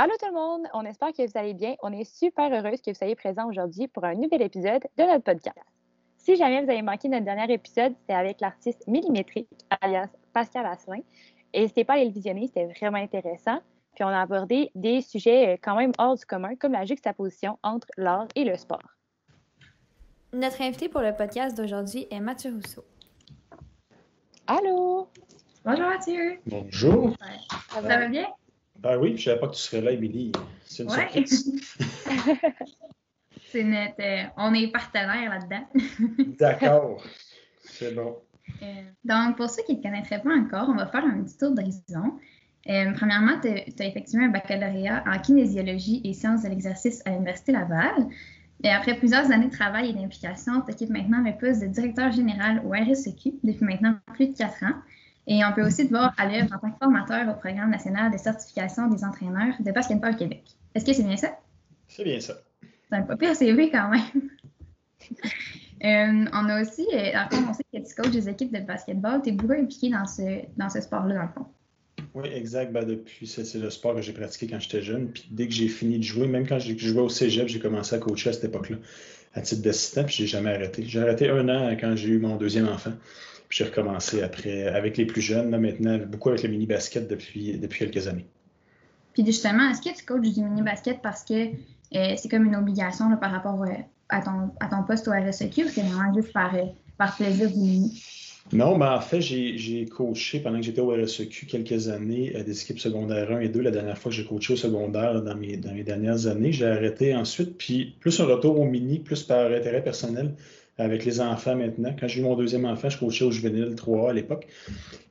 Allô tout le monde, on espère que vous allez bien. On est super heureuse que vous soyez présents aujourd'hui pour un nouvel épisode de notre podcast. Si jamais vous avez manqué notre dernier épisode, c'était avec l'artiste Millimétrique, alias Pascal Asselin. Et n'hésitez pas à aller le visionner, c'était vraiment intéressant. Puis on a abordé des sujets quand même hors du commun, comme la juxtaposition entre l'art et le sport. Notre invité pour le podcast d'aujourd'hui est Mathieu Rousseau. Allô! Bonjour Mathieu! Bonjour! Ça va bien? Ben oui, je ne savais pas que tu serais là, Émilie. C'est une surprise. On est partenaires là-dedans. D'accord. C'est bon. Donc, pour ceux qui ne te connaîtraient pas encore, on va faire un petit tour d'horizon. Premièrement, tu as effectué un baccalauréat en kinésiologie et sciences de l'exercice à l'Université Laval. Et après plusieurs années de travail et d'implication, tu occupes maintenant le poste de directeur général au RSEQ depuis maintenant plus de 4 ans. Et on peut aussi te voir à l'œuvre en tant que formateur au Programme national de certification des entraîneurs de basketball Québec. Est-ce que c'est bien ça? C'est bien ça. C'est un pas pire CV quand même. On a aussi, dans le fond, on sait que tu coaches des équipes de basketball. Tu es beaucoup impliqué dans ce sport-là, dans le fond. Oui, exact. Depuis, c'est le sport que j'ai pratiqué quand j'étais jeune. Puis dès que j'ai fini de jouer, même quand je jouais au cégep, j'ai commencé à coacher à cette époque-là, à titre d'assistant, puis j'ai jamais arrêté. J'ai arrêté 1 an quand j'ai eu mon deuxième enfant. Puis j'ai recommencé après avec les plus jeunes, là, maintenant, beaucoup avec le mini-basket depuis quelques années. Puis justement, est-ce que tu coaches du mini-basket parce que c'est comme une obligation là, par rapport à ton poste au RSEQ ou c'est vraiment juste par plaisir du mini? Non, mais en fait, j'ai coaché pendant que j'étais au RSEQ quelques années des équipes secondaires 1 et 2. La dernière fois que j'ai coaché au secondaire dans mes dernières années, j'ai arrêté ensuite. Puis plus un retour au mini, plus par intérêt personnel avec les enfants maintenant. Quand j'ai eu mon deuxième enfant, je coachais au juvénile 3A à l'époque.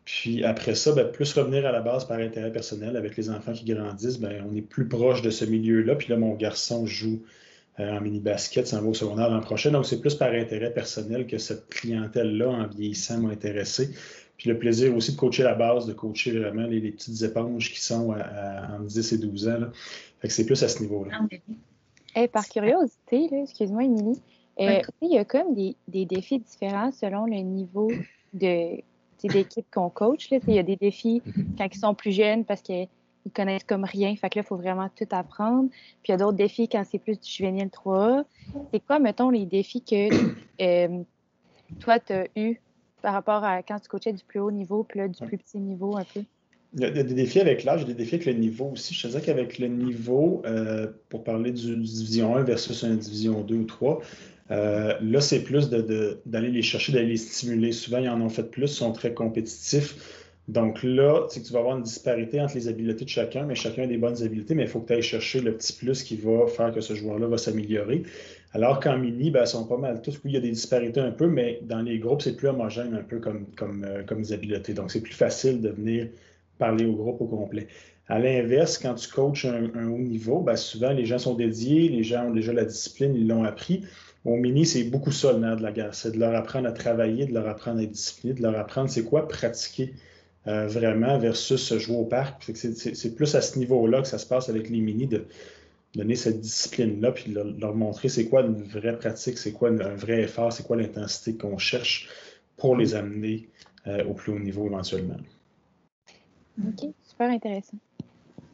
Puis après ça, plus revenir à la base par intérêt personnel avec les enfants qui grandissent, on est plus proche de ce milieu-là. Puis là, mon garçon joue en mini-basket, ça va au secondaire l'an prochain. Donc, c'est plus par intérêt personnel que cette clientèle-là, en vieillissant, m'a intéressé. Puis le plaisir aussi de coacher la base, de coacher vraiment les petites éponges qui sont entre 10 et 12 ans. Là. Fait que c'est plus à ce niveau-là. Par curiosité, là, excuse-moi, Émilie, il y a comme des défis différents selon le niveau d'équipe qu'on coach. Là. Il y a des défis quand ils sont plus jeunes parce qu'ils connaissent comme rien. Fait que là, il faut vraiment tout apprendre. Puis il y a d'autres défis quand c'est plus du juvénile 3A. C'est quoi, mettons, les défis que toi, tu as eu par rapport à quand tu coachais du plus haut niveau puis là, du plus petit niveau un peu? Il y a des défis avec l'âge, il y a des défis avec le niveau aussi. Je te disais qu'avec le niveau, pour parler du Division 1 versus un Division 2 ou 3, là, c'est plus d'aller les chercher, d'aller les stimuler. Souvent, ils en ont fait plus, ils sont très compétitifs. Donc là, c'est que tu vas avoir une disparité entre les habiletés de chacun, mais chacun a des bonnes habiletés, mais il faut que tu ailles chercher le petit plus qui va faire que ce joueur-là va s'améliorer. Alors qu'en mini, ils sont pas mal tous. Oui, il y a des disparités un peu, mais dans les groupes, c'est plus homogène un peu comme des habiletés. Donc, c'est plus facile de venir parler au groupe au complet. À l'inverse, quand tu coaches un haut niveau, souvent les gens sont dédiés, les gens ont déjà la discipline, ils l'ont appris. Au mini, c'est beaucoup ça le nerf de la guerre. C'est de leur apprendre à travailler, de leur apprendre à être discipliné, de leur apprendre c'est quoi pratiquer vraiment versus jouer au parc. C'est plus à ce niveau-là que ça se passe avec les mini, de donner cette discipline-là, puis de leur montrer c'est quoi une vraie pratique, c'est quoi un vrai effort, c'est quoi l'intensité qu'on cherche pour les amener au plus haut niveau éventuellement. OK, super intéressant.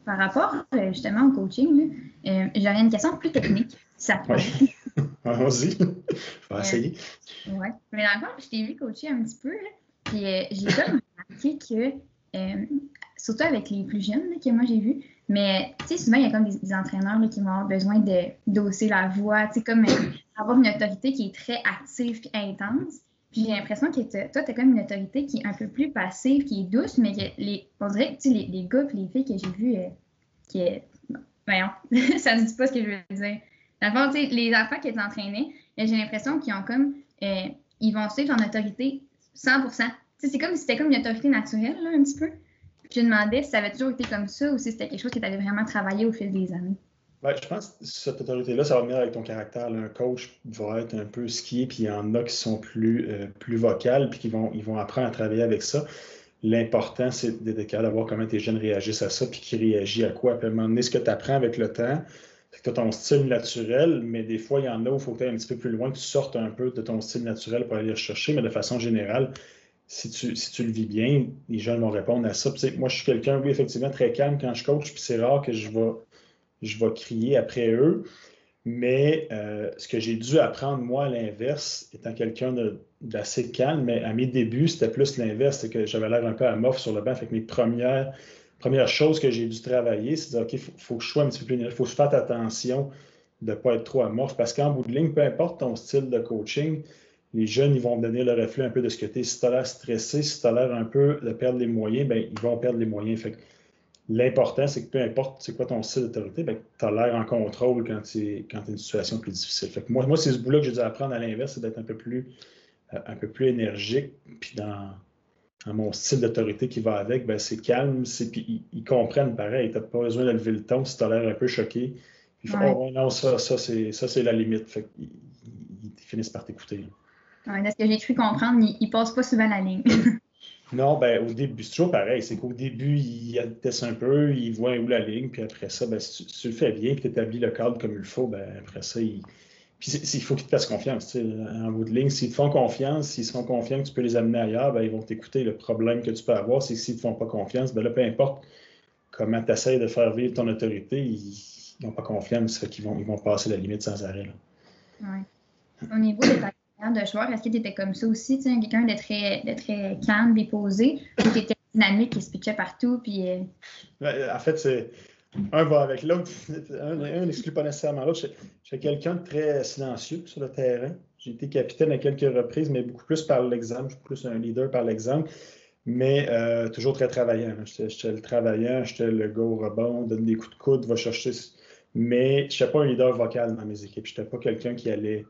Par rapport justement au coaching, j'aurais une question plus technique. Ça te plaît? Vas-y, je vais essayer. Oui, mais dans le fond, je t'ai vu coacher un petit peu, là, puis j'ai comme remarqué que, surtout avec les plus jeunes là, que moi j'ai vu, mais tu sais, souvent il y a comme des entraîneurs là, qui vont avoir besoin d'hausser la voix, tu sais, comme avoir une autorité qui est très active et intense. Puis j'ai l'impression que toi, tu as comme une autorité qui est un peu plus passive, qui est douce, mais que on dirait que les gars et les filles que j'ai vus, voyons, ça ne dit pas ce que je veux dire. Dans le fond, tu sais, les enfants que tu entraînais, j'ai l'impression qu'ils ont comme, ils vont suivre ton autorité 100%. Tu sais, c'est comme si c'était comme une autorité naturelle, là, un petit peu. Puis je me demandais si ça avait toujours été comme ça ou si c'était quelque chose que tu avais vraiment travaillé au fil des années. Je pense que cette autorité-là, ça va venir avec ton caractère. Là, un coach va être un peu skié, puis il y en a qui sont plus vocales, puis ils vont apprendre à travailler avec ça. L'important, c'est d'être capable de voir comment tes jeunes réagissent à ça, puis qui réagit à quoi. Puis à un moment donné, ce que tu apprends avec le temps, c'est que tu as ton style naturel, mais des fois, il y en a où il faut que tu ailles un petit peu plus loin, que tu sortes un peu de ton style naturel pour aller le chercher, mais de façon générale, si tu le vis bien, les jeunes vont répondre à ça. Puis, moi, je suis quelqu'un, oui, effectivement, très calme quand je coach, puis c'est rare que je vais je vais crier après eux. Mais ce que j'ai dû apprendre, moi, à l'inverse, étant quelqu'un d'assez calme, mais à mes débuts, c'était plus l'inverse, c'est que j'avais l'air un peu amorphe sur le banc. Fait que mes premières choses que j'ai dû travailler, c'est de dire, OK, faut que je sois un petit peu plus énergique, il faut que je fasse attention de ne pas être trop amorphe. Parce qu'en bout de ligne, peu importe ton style de coaching, les jeunes, ils vont me donner le reflet un peu de ce que tu es. Si tu as l'air stressé, si tu as l'air un peu de perdre les moyens, bien, ils vont perdre les moyens. Fait que l'important, c'est que peu importe c'est quoi ton style d'autorité, ben, tu as l'air en contrôle quand tu es dans une situation plus difficile. Fait que moi c'est ce bout-là que j'ai dû apprendre à l'inverse, c'est d'être un peu plus énergique. Puis dans mon style d'autorité qui va avec, ben, c'est calme, puis ils comprennent pareil. Tu n'as pas besoin de lever le ton si tu as l'air un peu choqué. Puis ils font, oh non, ça c'est la limite. Fait qu'ils finissent par t'écouter. Ouais, de ce que j'ai cru comprendre, ils passent pas souvent la ligne. Non, ben au début, c'est toujours pareil. C'est qu'au début, ils testent un peu, ils voient où la ligne, puis après ça, ben, si tu le fais bien, puis tu établis le cadre comme il faut, ben, après ça, il faut qu'ils te fassent confiance. En bout de ligne, s'ils te font confiance, s'ils se font confiance que tu peux les amener ailleurs, ben, ils vont t'écouter. Le problème que tu peux avoir, c'est que s'ils ne te font pas confiance, ben là, peu importe comment tu essaies de faire vivre ton autorité, ils n'ont pas confiance, fait qu'ils vont passer la limite sans arrêt. Ouais. Au niveau de ta carrière de joueur, est-ce que tu étais comme ça aussi, quelqu'un de très calme, déposé, ou tu étais dynamique et se pitchait partout? Puis, En fait, c'est un va avec l'autre. Un n'exclut pas nécessairement l'autre. J'étais quelqu'un de très silencieux sur le terrain. J'ai été capitaine à quelques reprises, mais beaucoup plus par l'exemple. Je suis plus un leader par l'exemple, mais toujours très travaillant. J'étais le travaillant, j'étais le gars au rebond, donne des coups de coude, va chercher. Mais je n'étais pas un leader vocal dans mes équipes. Je n'étais pas quelqu'un qui allait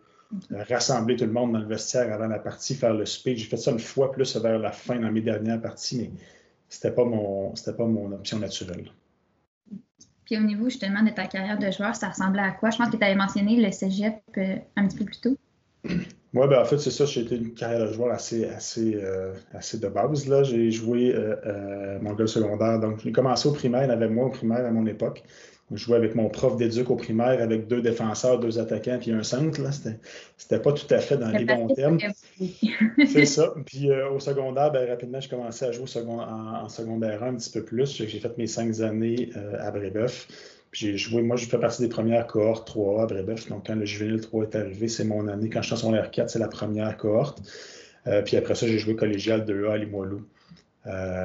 rassembler tout le monde dans le vestiaire avant la partie, faire le speech. J'ai fait ça une fois plus vers la fin dans mes dernières parties, mais c'était pas mon option naturelle. Puis au niveau justement de ta carrière de joueur, ça ressemblait à quoi? Je pense que tu avais mentionné le cégep un petit peu plus tôt. Oui, ben en fait, c'est ça. J'ai été une carrière de joueur assez de base. Là. J'ai joué mon gars secondaire. Donc, j'ai commencé au primaire. Il y en avait moins au primaire à mon époque. Je jouais avec mon prof d'éduc au primaire avec 2 défenseurs, 2 attaquants puis un centre. Là. C'était pas tout à fait dans les bons termes. C'est ça. Puis au secondaire, ben, rapidement, je commençais à jouer en secondaire 1 un petit peu plus. J'ai fait mes 5 années à Brébeuf. Puis j'ai joué, moi, je fais partie des premières cohortes 3A à Brébeuf. Donc, quand le juvénile 3 est arrivé, c'est mon année. Quand je suis en secondaire 4, c'est la première cohorte. Puis après ça, j'ai joué collégial 2A à Limoilou.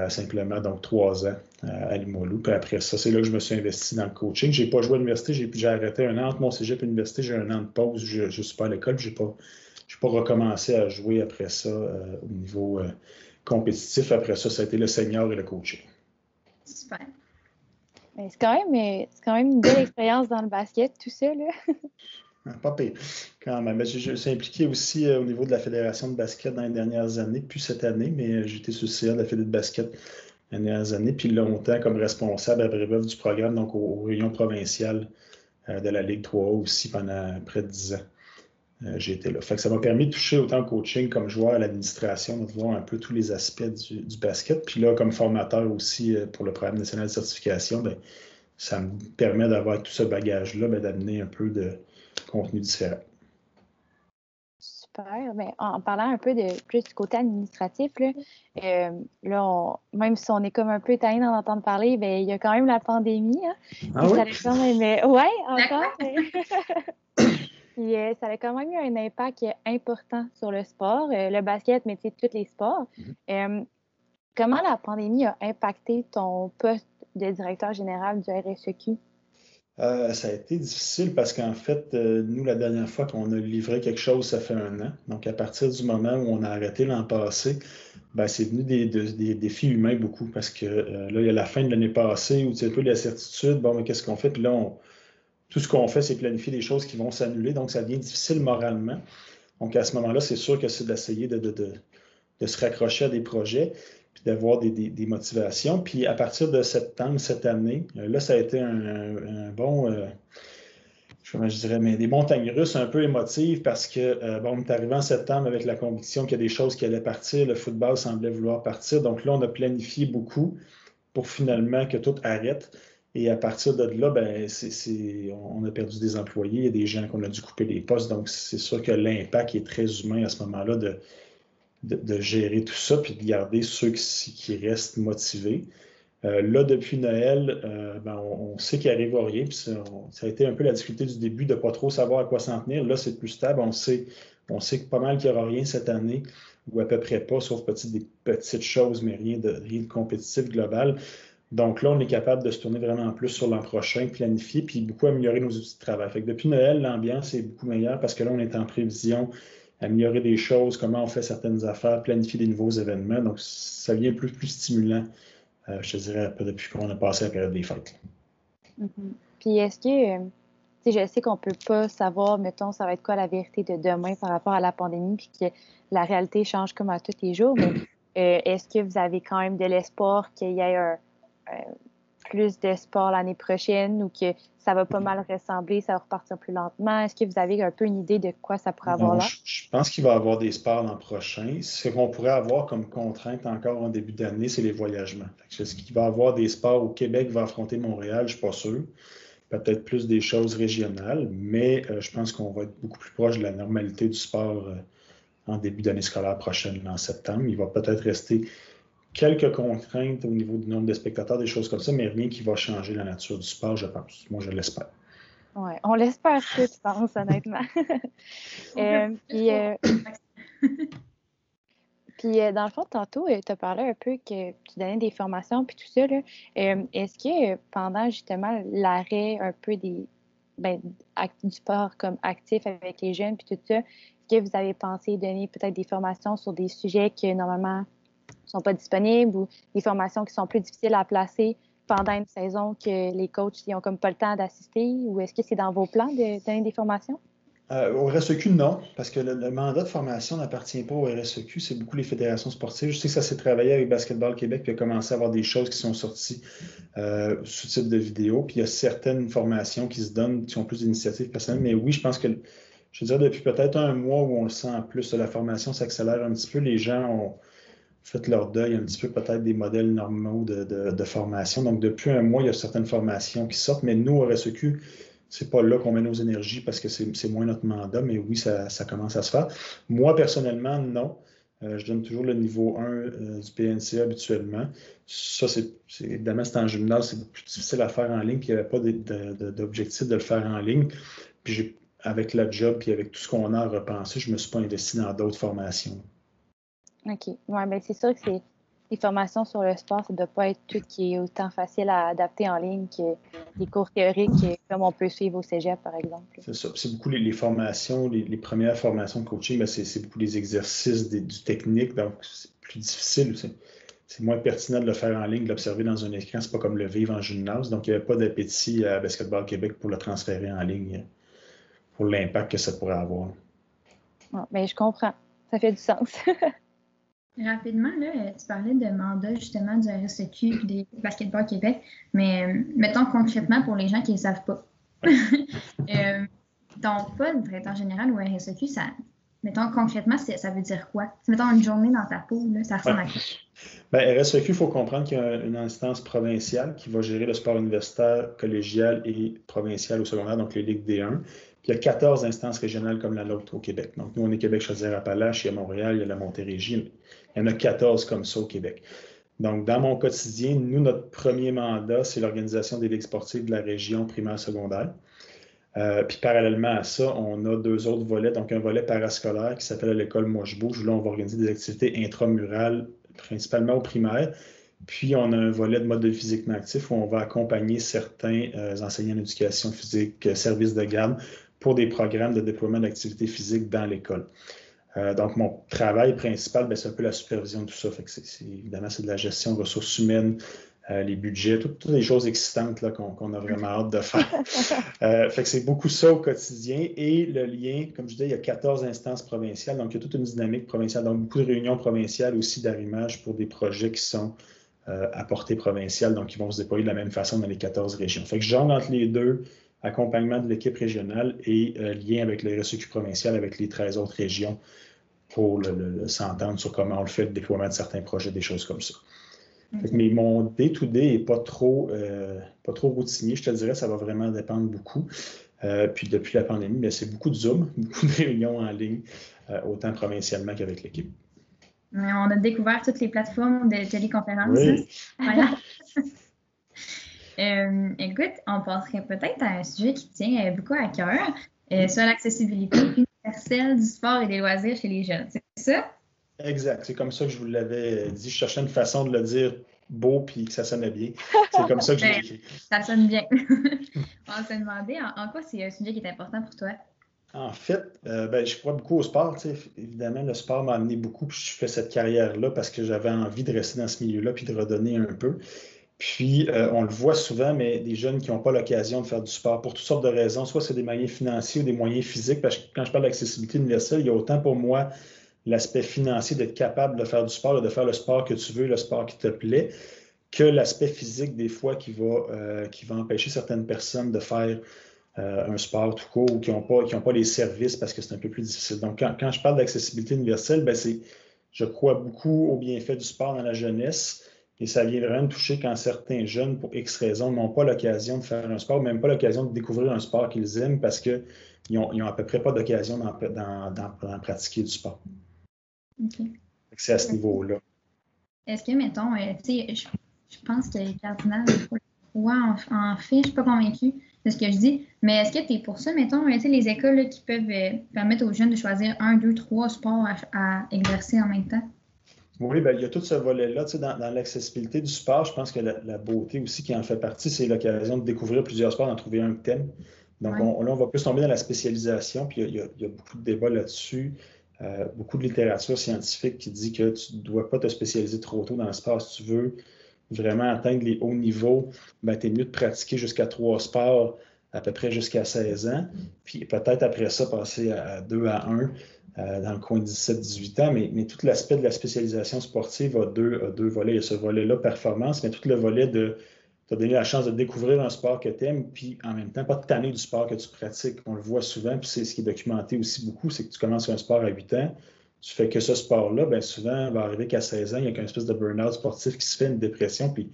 Simplement, donc 3 ans à Limoilou. Puis après ça, c'est là que je me suis investi dans le coaching. Je n'ai pas joué à l'université, j'ai arrêté un an entre mon cégep et l'université, j'ai un an de pause, je ne suis pas à l'école, je n'ai pas recommencé à jouer après ça au niveau compétitif. Après ça, ça a été le senior et le coaching. Super. C'est quand même une belle expérience dans le basket, tout ça, là. Pas pire, quand même. Je suis impliqué aussi au niveau de la Fédération de basket dans les dernières années, plus cette année, mais j'étais sur le CA de la Fédération de basket les dernières années, puis longtemps comme responsable à Brébeuf du programme, donc aux réunions provinciales de la Ligue 3A aussi pendant près de 10 ans. J'ai été là. Fait que ça m'a permis de toucher autant au coaching comme joueur à l'administration, de voir un peu tous les aspects du basket. Puis là, comme formateur aussi pour le programme national de certification, bien, ça me permet d'avoir tout ce bagage-là, bien, d'amener un peu de contenu différent. Super. Mais en parlant un peu plus du côté administratif, là, même si on est comme un peu étonné d'en entendre parler, bien, il y a quand même la pandémie. Hein, ah oui? Ça a quand même... Oui, encore. Puis ça a quand même eu un impact important sur le sport, le basket, mais tous les sports. Comment la pandémie a impacté ton poste de directeur général du RSEQ? Ça a été difficile parce qu'en fait, nous, la dernière fois qu'on a livré quelque chose, ça fait 1 an. Donc, à partir du moment où on a arrêté l'an passé, ben, c'est venu des défis humains beaucoup parce que là, il y a la fin de l'année passée où tu sais un peu l'incertitude. Bon, mais qu'est-ce qu'on fait? Puis là, tout ce qu'on fait, c'est planifier des choses qui vont s'annuler. Donc, ça devient difficile moralement. Donc, à ce moment-là, c'est sûr que c'est d'essayer de se raccrocher à des projets puis d'avoir des motivations. Puis à partir de septembre cette année, là, ça a été un bon, je dirais, mais des montagnes russes un peu émotives parce que, bon, on est arrivé en septembre avec la conviction qu'il y a des choses qui allaient partir. Le football semblait vouloir partir. Donc là, on a planifié beaucoup pour finalement que tout arrête. Et à partir de là, ben, on a perdu des employés, il y a des gens qu'on a dû couper les postes. Donc, c'est sûr que l'impact est très humain à ce moment-là de gérer tout ça puis de garder ceux qui restent motivés. Là, depuis Noël, on sait qu'il n'arrive rien. Puis ça a été un peu la difficulté du début de ne pas trop savoir à quoi s'en tenir. Là, c'est plus stable. On sait que pas mal qu'il n'y aura rien cette année, ou à peu près pas, sauf des petites choses, mais rien de compétitif global. Donc là, on est capable de se tourner vraiment plus sur l'an prochain, planifier, puis beaucoup améliorer nos outils de travail. Fait que depuis Noël, l'ambiance est beaucoup meilleure parce que là, on est en prévision, améliorer des choses, comment on fait certaines affaires, planifier des nouveaux événements. Donc, ça devient plus stimulant. Je te dirais, un peu depuis qu'on a passé la période des fêtes. Puis est-ce que, je sais qu'on ne peut pas savoir, mettons, ça va être quoi la vérité de demain par rapport à la pandémie, puis que la réalité change comme à tous les jours, mais est-ce que vous avez quand même de l'espoir qu'il y ait plus de sport l'année prochaine ou que ça va pas mal ressembler, ça va repartir plus lentement? Est-ce que vous avez un peu une idée de quoi ça pourrait avoir là? Je pense qu'il va y avoir des sports l'an prochain. Ce qu'on pourrait avoir comme contrainte encore en début d'année, c'est les voyagements. Est-ce qu'il va y avoir des sports où Québec va affronter Montréal? Je ne suis pas sûr. Peut-être plus des choses régionales, mais je pense qu'on va être beaucoup plus proche de la normalité du sport en début d'année scolaire prochaine, en septembre. Il va peut-être rester quelques contraintes au niveau du nombre de spectateurs, des choses comme ça, mais rien qui va changer la nature du sport, je pense. Moi, je l'espère. Oui, on l'espère que tu penses, honnêtement. Puis, dans le fond, tantôt, tu as parlé un peu que tu donnais des formations puis tout ça, là. Est-ce que pendant justement l'arrêt un peu du sport comme actif avec les jeunes puis tout ça, est-ce que vous avez pensé donner peut-être des formations sur des sujets qui normalement ne sont pas disponibles ou des formations qui sont plus difficiles à placer pendant une saison que les coachs n'ont comme pas le temps d'assister, ou est-ce que c'est dans vos plans de donner des formations? Au RSEQ, non, parce que le mandat de formation n'appartient pas au RSEQ, c'est beaucoup les fédérations sportives. Je sais que ça s'est travaillé avec Basketball Québec, puis il a commencé à avoir des choses qui sont sorties sous type de vidéo, puis il y a certaines formations qui se donnent, qui ont plus d'initiatives personnelles, mais oui, je pense que, je dirais, depuis peut-être un mois où on le sent en plus, la formation s'accélère un petit peu, les gens ont fait leur deuil un petit peu peut-être des modèles normaux de formation. Donc, depuis un mois, il y a certaines formations qui sortent, mais nous, au RSEQ, c'est pas là qu'on met nos énergies parce que c'est moins notre mandat, mais oui, ça commence à se faire. Moi, personnellement, non. Je donne toujours le niveau 1 du PNCA habituellement. Ça, évidemment, c'est en gymnase, c'est plus difficile à faire en ligne, puis il n'y avait pas d'objectif de le faire en ligne. Puis avec la job, puis avec tout ce qu'on a à repenser, je ne me suis pas investi dans d'autres formations. OK. Oui, bien, c'est sûr que les formations sur le sport, ça ne doit pas être tout qui est autant facile à adapter en ligne que les cours théoriques comme on peut suivre au cégep, par exemple. C'est ça. C'est beaucoup les formations, les premières formations de coaching, mais c'est beaucoup les exercices du technique, donc c'est plus difficile. C'est moins pertinent de le faire en ligne, de l'observer dans un écran. C'est pas comme le vivre en gymnase. Donc, il n'y avait pas d'appétit à Basketball Québec pour le transférer en ligne, pour l'impact que ça pourrait avoir. Ah, bien, je comprends. Ça fait du sens. Rapidement, là, tu parlais de mandat justement du RSEQ et des Basketball Québec, mais mettons concrètement pour les gens qui ne le savent pas. Ton poste de directeur général au RSEQ, mettons concrètement, ça veut dire quoi? Mettons une journée dans ta peau, là, ça ressemble à quoi? Bien, RSEQ, il faut comprendre qu'il y a une instance provinciale qui va gérer le sport universitaire, collégial et provincial au secondaire, donc les ligues D1. Puis il y a 14 instances régionales comme la nôtre au Québec. Donc, nous, on est Québec-Chaudière-Appalaches, il y a Montréal, il y a la Montérégie. Il y en a 14 comme ça au Québec. Donc, dans mon quotidien, nous, notre premier mandat, c'est l'organisation des ligues sportives de la région primaire-secondaire. Puis parallèlement à ça, on a 2 autres volets. Donc, un volet parascolaire qui s'appelle l'école Moi je bouge. Là, on va organiser des activités intramurales, principalement au primaire. Puis, on a un volet de mode de vie physiquement actif où on va accompagner certains enseignants d'éducation physique, services de garde, pour des programmes de déploiement d'activités physiques dans l'école. Donc, mon travail principal, c'est un peu la supervision de tout ça. Fait que évidemment, c'est de la gestion de ressources humaines, les budgets, toutes les choses excitantes là, qu'on a vraiment hâte de faire. Fait que c'est beaucoup ça au quotidien. Et le lien, comme je disais, il y a 14 instances provinciales. Donc, il y a toute une dynamique provinciale. Donc, beaucoup de réunions provinciales aussi d'arrimage pour des projets qui sont à portée provinciale. Donc, ils vont se déployer de la même façon dans les 14 régions. Fait que je jongle entre les deux, accompagnement de l'équipe régionale et lien avec le RSEQ provincial, avec les 13 autres régions pour s'entendre sur comment on le fait, le déploiement de certains projets, des choses comme ça. Mais mon day-to-day n'est pas trop routinier, je te dirais, ça va vraiment dépendre beaucoup. Puis depuis la pandémie, c'est beaucoup de Zoom, beaucoup de réunions en ligne, autant provincialement qu'avec l'équipe. On a découvert toutes les plateformes de téléconférence. Oui. Voilà. Écoute, on passerait peut-être à un sujet qui tient beaucoup à cœur, sur l'accessibilité universelle du sport et des loisirs chez les jeunes. C'est ça? Exact. C'est comme ça que je vous l'avais dit. Je cherchais une façon de le dire beau puis que ça sonnait bien. C'est comme ça que je l'ai écrit. Ça sonne bien. On se demandait en quoi c'est un sujet qui est important pour toi. En fait, je crois beaucoup au sport. Évidemment, le sport m'a amené beaucoup. Puis je fais cette carrière-là parce que j'avais envie de rester dans ce milieu-là puis de redonner un peu. Puis, on le voit souvent, mais des jeunes qui n'ont pas l'occasion de faire du sport pour toutes sortes de raisons. Soit c'est des moyens financiers ou des moyens physiques. Parce que quand je parle d'accessibilité universelle, il y a autant pour moi l'aspect financier d'être capable de faire du sport et de faire le sport que tu veux, le sport qui te plaît, que l'aspect physique, des fois, qui va empêcher certaines personnes de faire un sport tout court ou qui n'ont pas les services parce que c'est un peu plus difficile. Donc, quand je parle d'accessibilité universelle, je crois beaucoup au bienfait du sport dans la jeunesse et ça vient vraiment me toucher quand certains jeunes, pour X raisons, n'ont pas l'occasion de faire un sport, même pas l'occasion de découvrir un sport qu'ils aiment parce qu'ils n'ont à peu près pas d'occasion d'en pratiquer du sport. Okay. C'est à ce niveau-là. Est-ce que, mettons, tu sais, je pense que les Cardinals, en fait, je ne suis pas convaincue de ce que je dis, mais est-ce que tu es pour ça, mettons, les écoles là, qui peuvent permettre aux jeunes de choisir 1, 2, 3 sports à exercer en même temps? Oui, il y a tout ce volet-là. Dans l'accessibilité du sport, je pense que la beauté aussi qui en fait partie, c'est l'occasion de découvrir plusieurs sports, d'en trouver un thème. Donc, Ouais. on va plus tomber dans la spécialisation, puis il y a beaucoup de débats là-dessus, beaucoup de littérature scientifique qui dit que tu ne dois pas te spécialiser trop tôt dans le sport. Si tu veux vraiment atteindre les hauts niveaux, tu es mieux de pratiquer jusqu'à 3 sports à peu près jusqu'à 16 ans, puis peut-être après ça, passer à 2 à 1 dans le coin de 17-18 ans, mais tout l'aspect de la spécialisation sportive a deux volets. Il y a ce volet-là, performance, mais tout le volet de te donner la chance de découvrir un sport que tu aimes, puis en même temps, pas de tanner du sport que tu pratiques. On le voit souvent, puis c'est ce qui est documenté aussi beaucoup, c'est que tu commences un sport à 8 ans, tu fais que ce sport-là, bien souvent, il va arriver qu'à 16 ans, il y a qu'une espèce de burn-out sportif qui se fait, une dépression, puis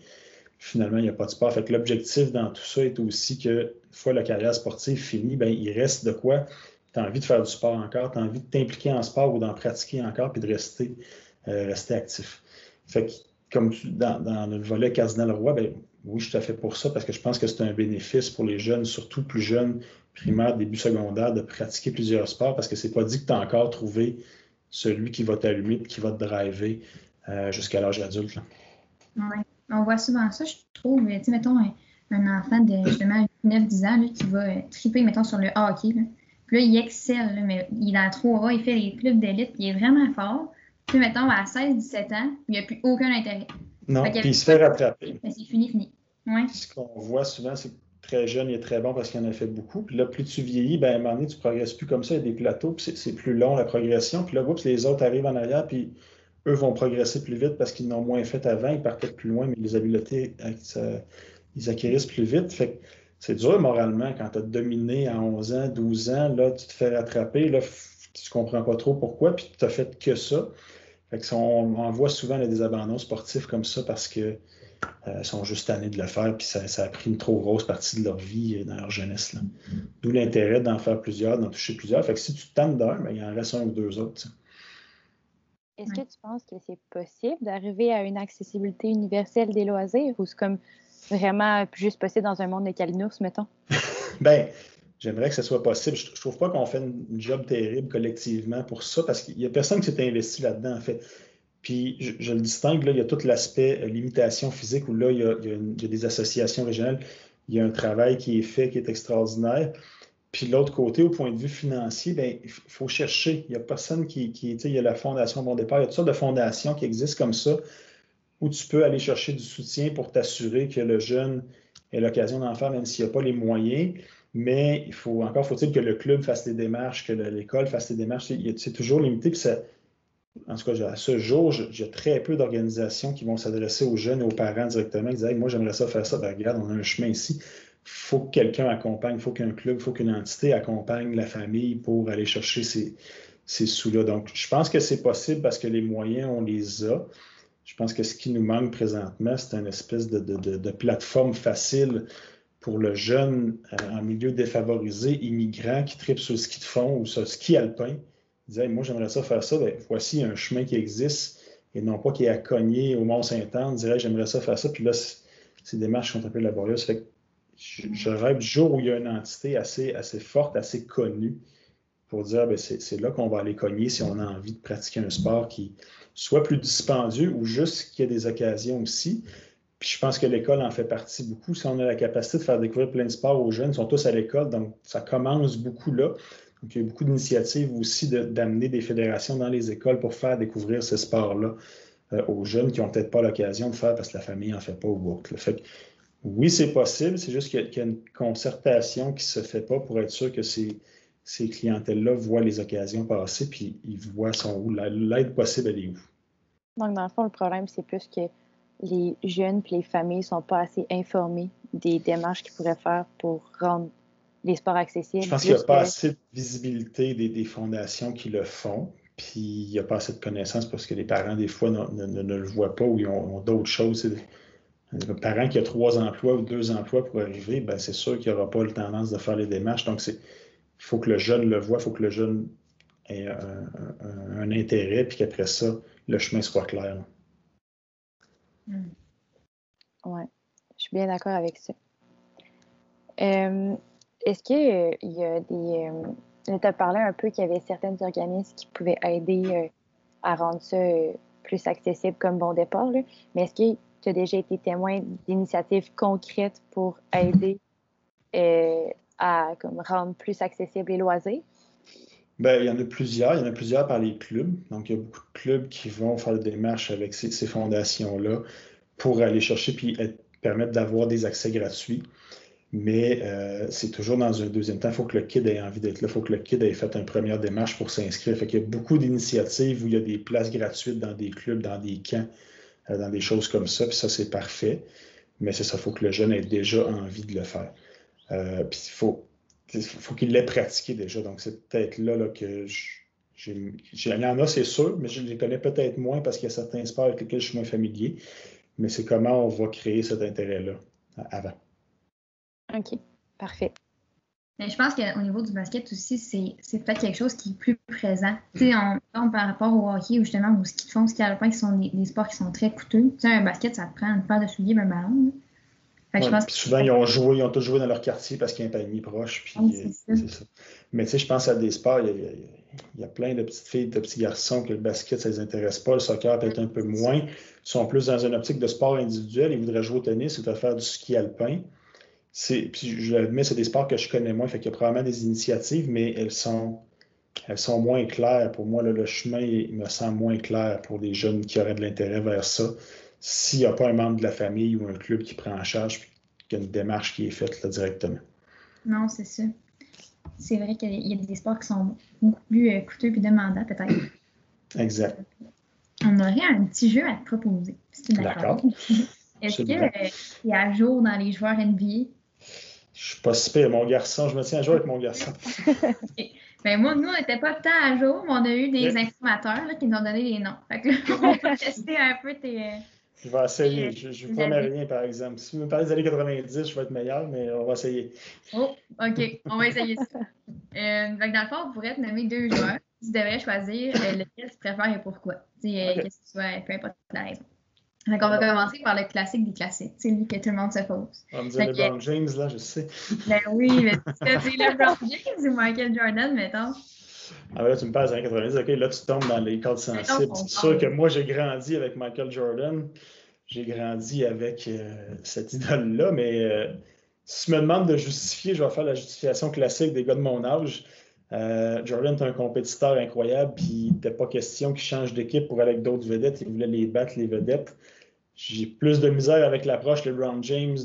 finalement, il n'y a pas de sport. Fait que l'objectif dans tout ça est aussi que, une fois la carrière sportive finie, bien, il reste de quoi tu as envie de faire du sport encore, tu as envie de t'impliquer en sport ou d'en pratiquer encore, puis de rester actif. Fait que, comme dans le volet Cardinal-Roy, oui, je suis tout à fait pour ça, parce que je pense que c'est un bénéfice pour les jeunes, surtout plus jeunes, primaires, début secondaire, de pratiquer plusieurs sports, parce que c'est pas dit que tu as encore trouvé celui qui va t'allumer et qui va te driver jusqu'à l'âge adulte. Oui, on voit souvent ça, je trouve. Tu sais, mettons, un enfant de justement 9-10 ans là, qui va triper, mettons, sur le hockey. Là. Puis là, il excelle, là, mais il est dans le 3A, il fait les clubs d'élite, puis il est vraiment fort. Puis, mettons, à 16-17 ans, il n'y a plus aucun intérêt. Non, puis il se fait rattraper. C'est fini. Ouais. Ce qu'on voit souvent, c'est que très jeune, il est très bon parce qu'il en a fait beaucoup. Puis là, plus tu vieillis, à un moment donné, tu ne progresses plus comme ça. Il y a des plateaux, puis c'est plus long la progression. Puis là, les autres arrivent en arrière, puis eux vont progresser plus vite parce qu'ils n'ont moins fait avant. Ils partent peut-être plus loin, mais les habiletés, ils acquérissent plus vite. Fait que c'est dur moralement quand tu as dominé à 11 ans, 12 ans. Là, tu te fais rattraper. Là, tu ne comprends pas trop pourquoi, puis tu n'as fait que ça. Fait que on voit souvent des abandons sportifs comme ça parce qu'ils sont juste tannés de le faire, puis ça a pris une trop grosse partie de leur vie dans leur jeunesse. Là. D'où l'intérêt d'en faire plusieurs, d'en toucher plusieurs. Fait que si tu te tannes d'un, il en reste un ou deux autres. T'sais. Est-ce que tu penses que c'est possible d'arriver à une accessibilité universelle des loisirs ou c'est comme vraiment juste possible dans un monde de calinours, mettons? J'aimerais que ce soit possible. Je ne trouve pas qu'on fait une job terrible collectivement pour ça parce qu'il n'y a personne qui s'est investi là-dedans, en fait. Puis, je le distingue, là, il y a tout l'aspect limitation physique où là, il y a des associations régionales. Il y a un travail qui est fait, qui est extraordinaire. Puis, de l'autre côté, au point de vue financier, il faut chercher. Il n'y a personne il y a la Fondation Bon Départ. Il y a toutes sortes de fondations qui existent comme ça où tu peux aller chercher du soutien pour t'assurer que le jeune ait l'occasion d'en faire, même s'il n'y a pas les moyens. Mais faut-il que le club fasse les démarches, que l'école fasse les démarches. C'est toujours limité. Puis en tout cas, à ce jour, j'ai très peu d'organisations qui vont s'adresser aux jeunes et aux parents directement, qui disent hey, moi, j'aimerais ça faire ça. Regarde, on a un chemin ici. Il faut que quelqu'un accompagne, il faut qu'un club, il faut qu'une entité accompagne la famille pour aller chercher ces sous-là. Donc, je pense que c'est possible parce que les moyens, on les a. Je pense que ce qui nous manque présentement, c'est une espèce de plateforme facile pour le jeune en milieu défavorisé, immigrant, qui tripe sur le ski de fond ou sur le ski alpin. Il dit hey, moi, j'aimerais ça faire ça. Voici un chemin qui existe. et non pas qu'il y ait à cogner au Mont-Saint-Anne, dirait j'aimerais ça faire ça, puis là, ces démarches sont un peu laborieuses. Fait que je rêve du jour où il y a une entité assez forte, assez connue, pour dire c'est là qu'on va aller cogner si on a envie de pratiquer un sport qui soit plus dispendieux ou juste qu'il y ait des occasions aussi. Puis je pense que l'école en fait partie beaucoup. Si on a la capacité de faire découvrir plein de sports aux jeunes, ils sont tous à l'école, donc ça commence beaucoup là. Donc il y a beaucoup d'initiatives aussi d'amener des fédérations dans les écoles pour faire découvrir ce sport-là aux jeunes qui n'ont peut-être pas l'occasion de faire parce que la famille n'en fait pas ou autre. Fait que, oui, c'est possible, c'est juste qu'il y a une concertation qui ne se fait pas pour être sûr que ces clientèles-là voient les occasions passer puis ils voient où l'aide possible, elle est où. Donc, dans le fond, le problème, c'est plus que les jeunes et les familles ne sont pas assez informés des démarches qu'ils pourraient faire pour rendre les sports accessibles. Je pense qu'il n'y a pas assez de visibilité des fondations qui le font, puis il n'y a pas assez de connaissances parce que les parents, des fois, ne le voient pas ou ils ont d'autres choses. Un parent qui a 3 emplois ou 2 emplois pour arriver, ben c'est sûr qu'il n'aura pas la tendance de faire les démarches. Donc, il faut que le jeune le voie, il faut que le jeune ait un intérêt, puis qu'après ça, le chemin soit clair. Oui, je suis bien d'accord avec ça. Est-ce qu'il y a des... tu as parlé un peu qu'il y avait certains organismes qui pouvaient aider à rendre ça plus accessible comme Bon Départ, là. Mais est-ce que tu as déjà été témoin d'initiatives concrètes pour aider à rendre plus accessible les loisirs? Bien, il y en a plusieurs. Il y en a plusieurs par les clubs. Donc, il y a beaucoup de clubs qui vont faire des démarches avec ces fondations-là pour aller chercher puis permettre d'avoir des accès gratuits. Mais c'est toujours dans un deuxième temps, il faut que le kid ait envie d'être là, il faut que le kid ait fait une première démarche pour s'inscrire. Fait qu'il y a beaucoup d'initiatives où il y a des places gratuites dans des clubs, dans des camps, dans des choses comme ça, puis ça, c'est parfait. Mais c'est ça, il faut que le jeune ait déjà envie de le faire. Puis il faut qu'il l'ait pratiqué déjà. Donc, c'est peut-être là que il y en a, c'est sûr, mais je les connais peut-être moins parce qu'il y a certains sports avec lesquels je suis moins familier. Mais c'est comment on va créer cet intérêt-là avant. OK, parfait. Mais je pense qu'au niveau du basket aussi, c'est peut-être quelque chose qui est plus présent. Tu sais, par rapport au hockey ou justement au ski de fond, ski alpin, qui sont des sports qui sont très coûteux. Tu sais, un basket, ça te prend une paire de souliers et un ballon. Fait que je pense que souvent, ils ont tous joué dans leur quartier parce qu'il y a un panier proche. Puis, c'est ça. Mais tu sais, je pense à des sports, il y a plein de petites filles, de petits garçons que le basket, ça ne les intéresse pas. Le soccer peut-être un peu moins. Ils sont plus dans une optique de sport individuel. Ils voudraient jouer au tennis ou faire du ski alpin. Puis je l'admets, c'est des sports que je connais moins. Fait qu'il y a probablement des initiatives, mais elles sont moins claires. Pour moi, là, le chemin me semble moins clair pour des jeunes qui auraient de l'intérêt vers ça. S'il n'y a pas un membre de la famille ou un club qui prend en charge puis qu'il y a une démarche qui est faite là, directement. Non, c'est ça. C'est vrai qu'il y a des sports qui sont beaucoup plus coûteux et demandants, peut-être. Exact. On aurait un petit jeu à te proposer. Si tu es d'accord. Est-ce que tu es à jour dans les joueurs NBA? Je suis pas si pire. Mon garçon, je me tiens à jour avec mon garçon. Okay. Ben moi, nous, on n'était pas tant à jour, mais on a eu des informateurs là, qui nous ont donné les noms. Fait que là, on va tester un peu tes... Je vais essayer. Je ne vous promets rien, par exemple. Si vous me parlez des années 90, je vais être meilleur, mais on va essayer. Oh, OK. On va essayer ça. Dans le fond, on pourrait te nommer 2 joueurs. Tu devrais choisir lequel tu préfères et pourquoi. Okay. Que ce soit, peu importe la raison. Donc, on va commencer par le classique des classiques. C'est lui que tout le monde se pose. On me dit LeBron James, là, je sais. Ben oui, mais c'est LeBron James ou Michael Jordan, mettons. Ah ben là, tu me parles des années 90, OK, là, tu tombes dans les cadres sensibles. C'est sûr que moi, j'ai grandi avec Michael Jordan. J'ai grandi avec cette idole-là, mais si tu me demandes de justifier, je vais faire la justification classique des gars de mon âge. Jordan est un compétiteur incroyable, puis il n'était pas question qu'il change d'équipe pour aller avec d'autres vedettes. Il voulait les battre, les vedettes. J'ai plus de misère avec l'approche LeBron James,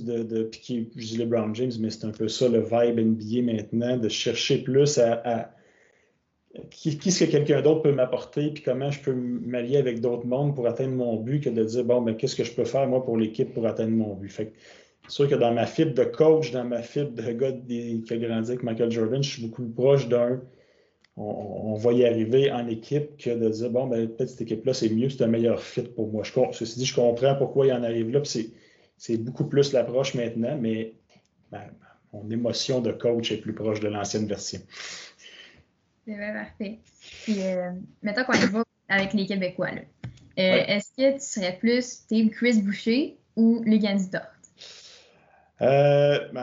puis je dis LeBron James, mais c'est un peu ça le vibe NBA maintenant, de chercher plus à qu'est-ce que quelqu'un d'autre peut m'apporter, puis comment je peux m'allier avec d'autres mondes pour atteindre mon but, que de dire, bon, ben, qu'est-ce que je peux faire, moi, pour l'équipe pour atteindre mon but. Fait que, c'est sûr que dans ma fibre de coach, dans ma fibre de gars qui a grandi avec Michael Jordan, je suis beaucoup plus proche on va y arriver en équipe que de dire, bon, ben, peut-être cette équipe-là, c'est mieux, c'est un meilleur fit pour moi. Ceci dit, je comprends pourquoi il en arrive là, puis c'est beaucoup plus l'approche maintenant, mais mon émotion de coach est plus proche de l'ancienne version. C'est bien parfait. Puis, mettons qu'on y va avec les Québécois, là. Est-ce que tu serais plus team Chris Boucher ou Luguentz Dort?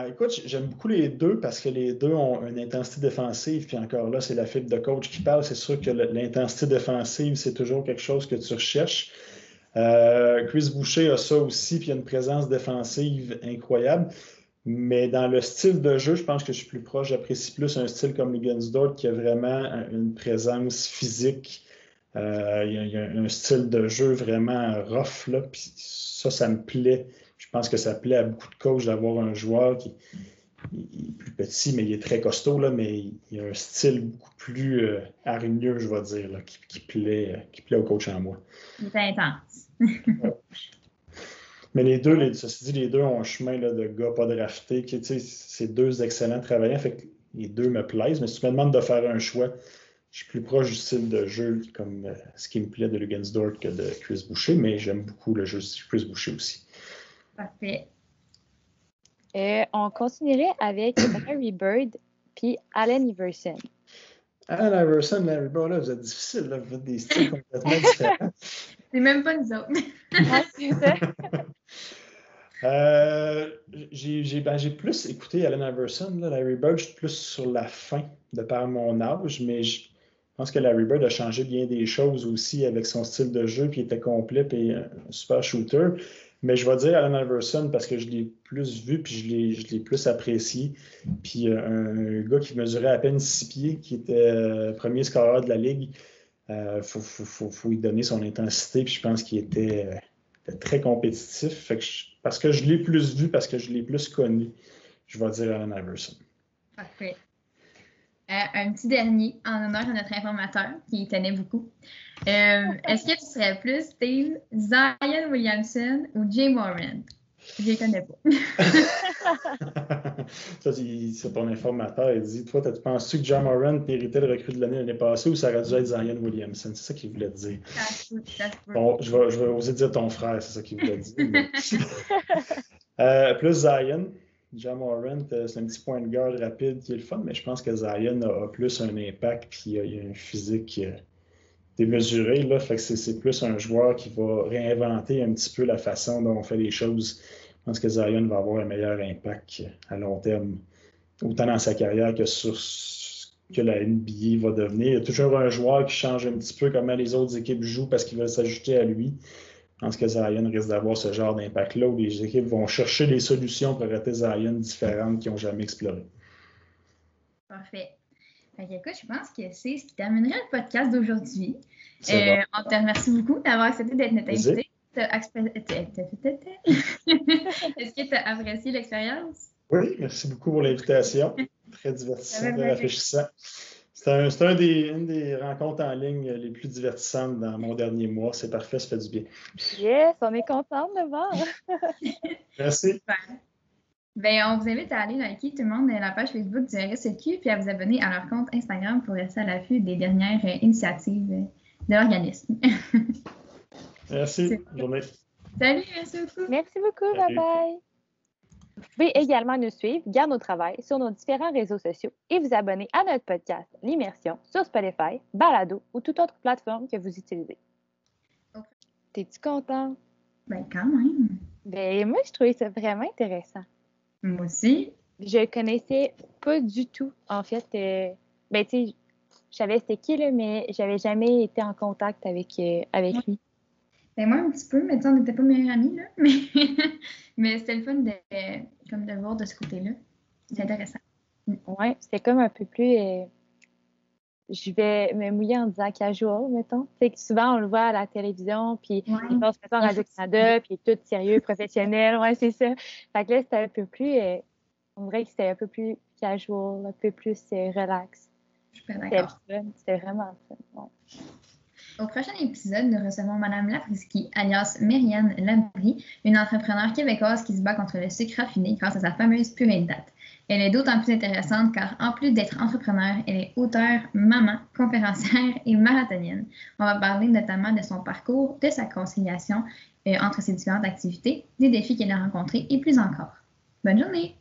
Écoute, j'aime beaucoup les deux parce que les deux ont une intensité défensive. Puis encore là, c'est la fibre de coach qui parle. C'est sûr que l'intensité défensive, c'est toujours quelque chose que tu recherches. Chris Boucher a ça aussi, puis il a une présence défensive incroyable. Mais dans le style de jeu, je pense que je suis plus proche. J'apprécie plus un style comme Luguentz Dort qui a vraiment une présence physique. Il y a un style de jeu vraiment rough, là, puis ça me plaît. Je pense que ça plaît à beaucoup de coachs d'avoir un joueur qui est plus petit, mais il est très costaud, là, mais il a un style beaucoup plus hargneux, je vais dire, là, qui plaît au coach en moi. Il est intense. Mais les deux, ceci dit, les deux ont un chemin là, de gars pas draftés. C'est deux excellents travailleurs. Fait que les deux me plaisent. Mais si tu me demandes de faire un choix, je suis plus proche du style de jeu comme ce qui me plaît de Luguentz Dort que de Chris Boucher, mais j'aime beaucoup le jeu de Chris Boucher aussi. Parfait. On continuerait avec Larry Bird puis Allen Iverson. Allen Iverson, Larry Bird, là, vous êtes difficile, là, vous êtes des styles complètement différents. C'est même pas nous autres. C'est ça. J'ai plus écouté Allen Iverson. Là. Larry Bird, je suis plus sur la fin de par mon âge, mais je pense que Larry Bird a changé bien des choses aussi avec son style de jeu, puis il était complet, puis un super shooter. Mais je vais dire Allen Iverson parce que je l'ai plus vu, puis je l'ai plus apprécié. Puis un gars qui mesurait à peine 6 pieds, qui était premier scoreur de la Ligue, faut lui donner son intensité, puis je pense qu'il était très compétitif. Fait que parce que je l'ai plus vu, parce que je l'ai plus connu, je vais dire Allen Iverson. Parfait. Un petit dernier en honneur à notre informateur qui tenait beaucoup. Est-ce que tu serais plus team Zion Williamson ou Jay Moran? Je les connais pas. Ça, c'est ton informateur. Il dit, toi, tu penses-tu que Ja Morant méritait le recrue de l'année passée ou ça aurait dû être Zion Williamson? C'est ça qu'il voulait dire. Bon, je vais oser dire ton frère, c'est ça qu'il voulait dire. Mais... plus Zion. Ja Morant, c'est un petit point de garde rapide qui est le fun, mais je pense que Zion a plus un impact puis il a un physique démesuré. Là, fait que c'est plus un joueur qui va réinventer un petit peu la façon dont on fait les choses. Je pense que Zion va avoir un meilleur impact à long terme, autant dans sa carrière que sur ce que la NBA va devenir. Il y a toujours un joueur qui change un petit peu comment les autres équipes jouent parce qu'ils veulent s'ajouter à lui. Je pense que Zion risque d'avoir ce genre d'impact-là où les équipes vont chercher des solutions pour arrêter Zion différentes qu'ils n'ont jamais explorées. Parfait. Écoute, je pense que c'est ce qui terminerait le podcast d'aujourd'hui. On te remercie beaucoup d'avoir accepté d'être notre invité. Est-ce que tu as apprécié l'expérience? Oui, merci beaucoup pour l'invitation. Très divertissant, très rafraîchissant. C'est une des rencontres en ligne les plus divertissantes dans mon dernier mois. C'est parfait, ça fait du bien. Yes, on est contente de voir. Merci. On vous invite à aller liker tout le monde la page Facebook du RSEQ puis à vous abonner à leur compte Instagram pour rester à l'affût des dernières initiatives de l'organisme. Merci. Bonne journée. Salut, merci beaucoup. Merci beaucoup. Salut. Bye bye. Vous pouvez également nous suivre, Garde au travail, sur nos différents réseaux sociaux et vous abonner à notre podcast L'Immersion sur Spotify, Balado ou toute autre plateforme que vous utilisez. T'es-tu content? Quand même. Moi, je trouvais ça vraiment intéressant. Moi aussi. Je connaissais pas du tout, en fait. Tu sais, je savais c'était qui, là, mais j'avais jamais été en contact avec lui. Moi, un petit peu, mais on n'était pas meilleurs amis, là. Mais c'était le fun de le voir de ce côté-là. C'est intéressant. Oui, c'était comme un peu plus... je vais me mouiller en disant casual, mettons. Tu sais, souvent, on le voit à la télévision, puis il passe en Radio-Canada, puis il est tout sérieux, professionnel. Oui, c'est ça. Fait que là, c'était un peu plus... on dirait que c'était un peu plus casual, un peu plus relax. Je suis pas d'accord. C'était vraiment fun. Ouais. Au prochain épisode, nous recevons Mme Laprisky, alias Myriane Labrie, une entrepreneure québécoise qui se bat contre le sucre raffiné grâce à sa fameuse purée de dattes. Elle est d'autant plus intéressante car, en plus d'être entrepreneure, elle est auteure, maman, conférencière et marathonienne. On va parler notamment de son parcours, de sa conciliation entre ses différentes activités, des défis qu'elle a rencontrés et plus encore. Bonne journée!